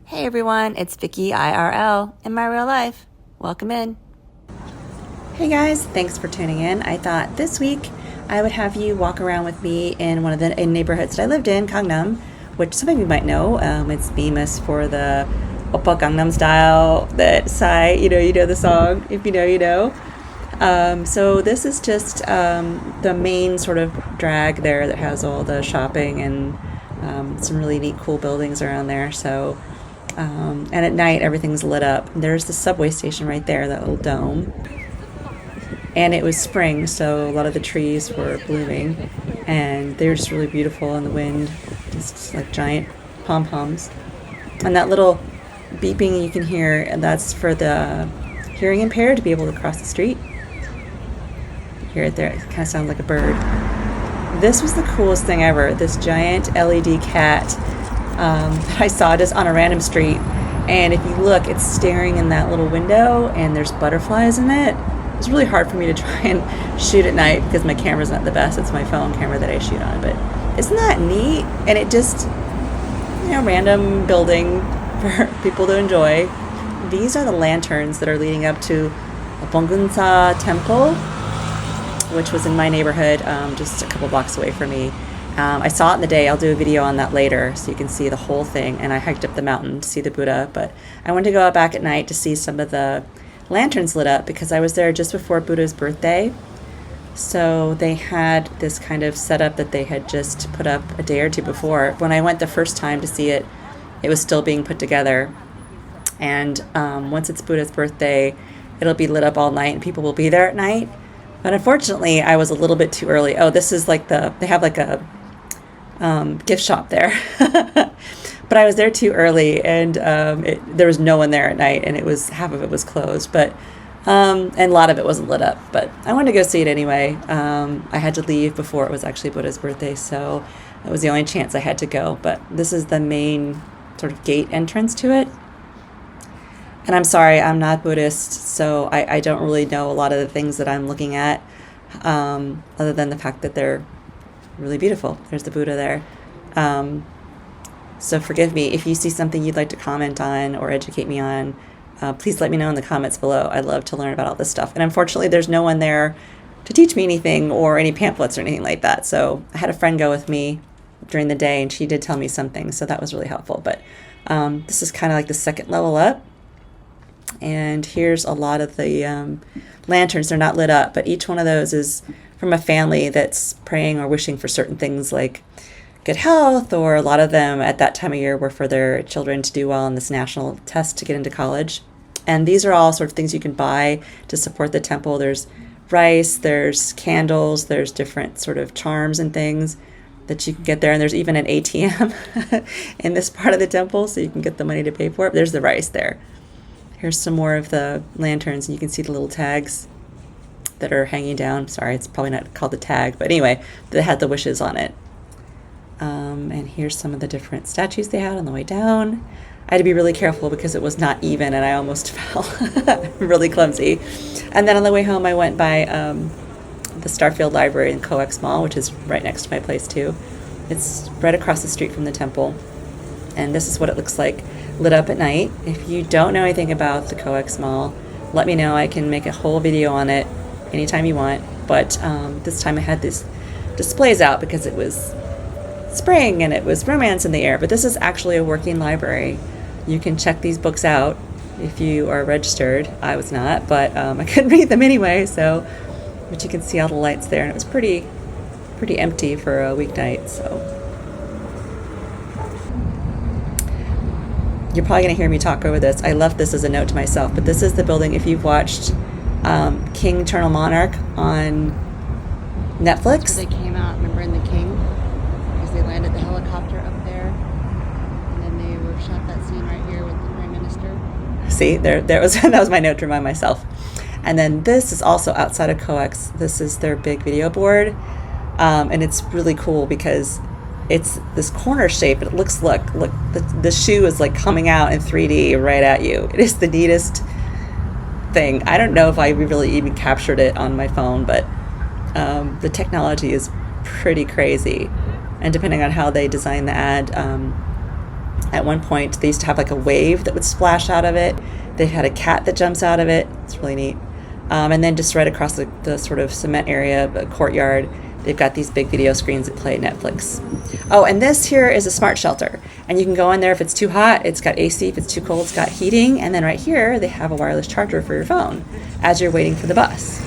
Hey everyone, it's Vicky IRL in my real life. Welcome in. Hey guys, thanks for tuning in. I thought this week I would have you walk around with me in one of the neighborhoods that I lived in, Gangnam, which some of you might know. It's famous for the Oppa Gangnam style, that Psy, you know the song. If you know, you know. So this is just the main sort of drag there that has all the shopping and some really neat, cool buildings around there. So, and at night everything's lit up. There's the subway station right there, that little dome. And it was spring, so a lot of the trees were blooming, and they're just really beautiful in the wind, just like giant pom-poms. And that little beeping you can hear, and that's for the hearing impaired to be able to cross the street. You hear it there, it kind of sounds like a bird. This was the coolest thing ever, this giant LED cat that I saw just on a random street. And if you look, it's staring in that little window, and there's butterflies in it. It's really hard for me to try and shoot at night because my camera's not the best. It's my phone camera that I shoot on. But isn't that neat? And it just, random building for people to enjoy. These are the lanterns that are leading up to Bongeunsa Temple, which was in my neighborhood, just a couple blocks away from me. I saw it in the day. I'll do a video on that later so you can see the whole thing. And I hiked up the mountain to see the Buddha. But I wanted to go out back at night to see some of the lanterns lit up because I was there just before Buddha's birthday. So they had this kind of setup that they had just put up a day or two before. When I went the first time to see it, it was still being put together. And once it's Buddha's birthday, it'll be lit up all night and people will be there at night. But unfortunately, I was a little bit too early. Oh, this is like they have like a gift shop there. But I was there too early, and there was no one there at night, and half of it was closed, but and a lot of it wasn't lit up. But I wanted to go see it anyway. I had to leave before it was actually Buddha's birthday, so it was the only chance I had to go. But this is the main sort of gate entrance to it. And I'm sorry, I'm not Buddhist, so I don't really know a lot of the things that I'm looking at, other than the fact that they're really beautiful. There's the Buddha there. So forgive me if you see something you'd like to comment on or educate me on. Please let me know in the comments below. I'd love to learn about all this stuff. And unfortunately, there's no one there to teach me anything or any pamphlets or anything like that. So I had a friend go with me during the day, and she did tell me something. So that was really helpful. But this is kind of like the second level up. And here's a lot of the lanterns. They're not lit up, but each one of those is from a family that's praying or wishing for certain things like good health, or a lot of them at that time of year were for their children to do well in this national test to get into college. And these are all sort of things you can buy to support the temple. There's rice, there's candles, there's different sort of charms and things that you can get there. And there's even an ATM in this part of the temple, so you can get the money to pay for it. There's the rice there. Here's some more of the lanterns, and you can see the little tags that are hanging down. Sorry, it's probably not called a tag, but anyway, they had the wishes on it. And here's some of the different statues they had on the way down. I had to be really careful because it was not even, and I almost fell. Really clumsy. And then on the way home, I went by the Starfield Library in Coex Mall, which is right next to my place too. It's right across the street from the temple. And this is what it looks like lit up at night. If you don't know anything about the Coex Mall, let me know. I can make a whole video on it anytime you want. But this time I had these displays out because it was spring and it was romance in the air. But this is actually a working library. You can check these books out if you are registered. I was not, but I couldn't read them anyway. But you can see all the lights there, and it was pretty empty for a weeknight. So you're probably going to hear me talk over this. I left this as a note to myself, but this is the building. If you've watched King Eternal Monarch on Netflix. They came out, remember, in The King? Because they landed the helicopter up there. And then they shot that scene right here with the Prime Minister. See, there was that was my note to remind myself. And then this is also outside of Coex. This is their big video board. And it's really cool because it's this corner shape. It looks, look, the shoe is like coming out in 3D right at you. It is the neatest thing. I don't know if I really even captured it on my phone, but the technology is pretty crazy. And depending on how they design the ad, At one point, they used to have like a wave that would splash out of it. They've had a cat that jumps out of it. It's really neat. And then just right across the sort of cement area, the courtyard, they've got these big video screens that play Netflix. Oh, and this here is a smart shelter. And you can go in there if it's too hot, it's got AC. If it's too cold, it's got heating. And then right here, they have a wireless charger for your phone as you're waiting for the bus.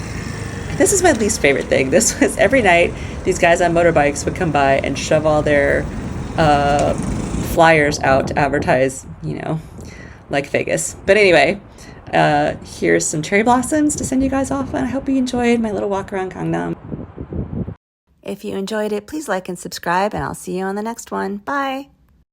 This is my least favorite thing. This was every night, these guys on motorbikes would come by and shove all their flyers out to advertise, like Vegas. But anyway, here's some cherry blossoms to send you guys off on. I hope you enjoyed my little walk around Gangnam. If you enjoyed it, please like and subscribe, and I'll see you on the next one. Bye!